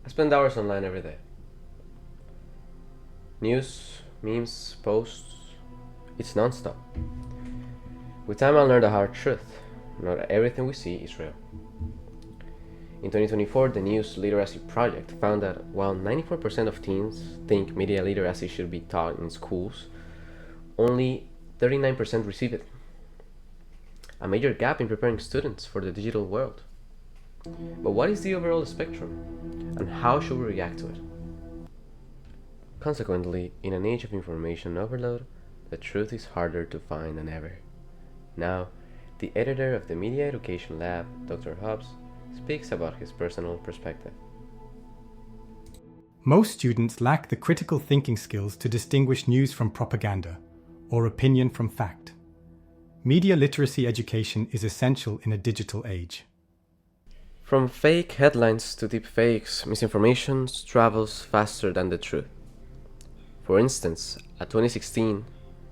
I spend hours online every day. News, memes, posts, it's non-stop. With time I learned the hard truth. Not everything we see is real. In 2024, the News Literacy Project found that while 94% of teens think media literacy should be taught in schools, only 39% receive it. A major gap in preparing students for the digital world. But what is the overall spectrum, and how should we react to it? Consequently, in an age of information overload, the truth is harder to find than ever. Now, the editor of the Media Education Lab, Dr. Hobbs, speaks about his personal perspective. Most students lack the critical thinking skills to distinguish news from propaganda, or opinion from fact. Media literacy education is essential in a digital age. From fake headlines to deep fakes, misinformation travels faster than the truth. For instance, a 2016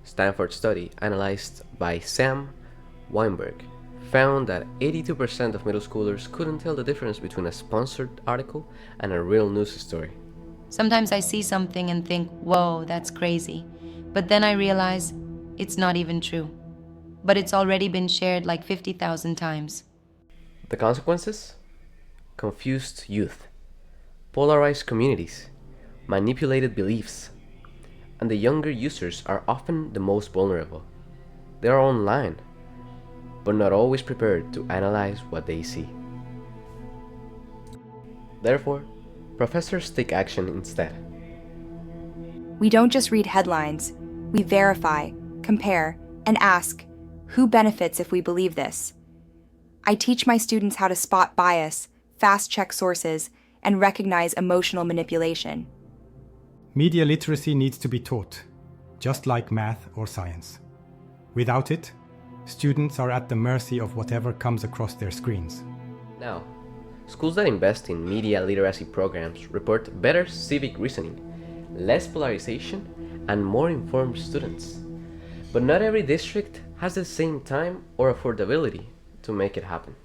Stanford study analyzed by Sam Weinberg found that 82% of middle schoolers couldn't tell the difference between a sponsored article and a real news story. Sometimes I see something and think, whoa, that's crazy. But then I realize it's not even true. But it's already been shared like 50,000 times. The consequences? Confused youth, polarized communities, manipulated beliefs, and the younger users are often the most vulnerable. They are online, but not always prepared to analyze what they see. Therefore, professors take action instead. We don't just read headlines, we verify, compare, and ask, who benefits if we believe this? I teach my students how to spot bias, fast-check sources, and recognize emotional manipulation. Media literacy needs to be taught, just like math or science. Without it, students are at the mercy of whatever comes across their screens. Now, schools that invest in media literacy programs report better civic reasoning, less polarization, and more informed students. But not every district has the same time or affordability to make it happen.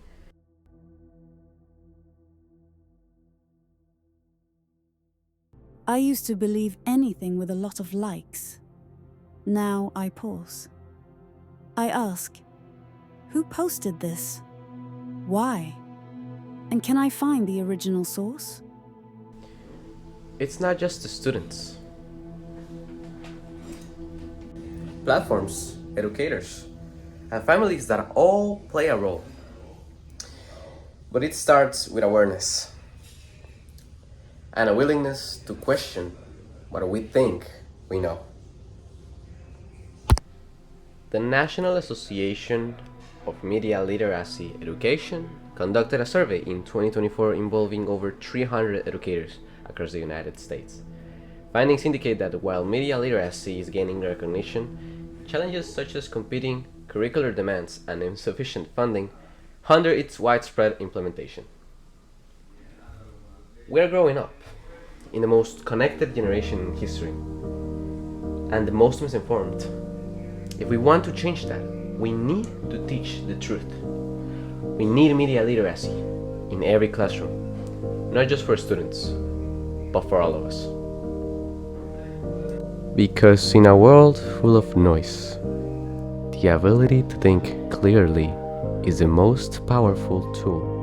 I used to believe anything with a lot of likes. Now I pause. I ask, who posted this? Why? And can I find the original source? It's not just the students. Platforms, educators, and families that all play a role. But it starts with awareness and a willingness to question what we think we know. The National Association of Media Literacy Education conducted a survey in 2024 involving over 300 educators across the United States. Findings indicate that while media literacy is gaining recognition, challenges such as competing curricular demands and insufficient funding hinder its widespread implementation. We are growing up in the most connected generation in history and the most misinformed. If we want to change that, we need to teach the truth. We need media literacy in every classroom, not just for students, but for all of us. Because in a world full of noise, the ability to think clearly is the most powerful tool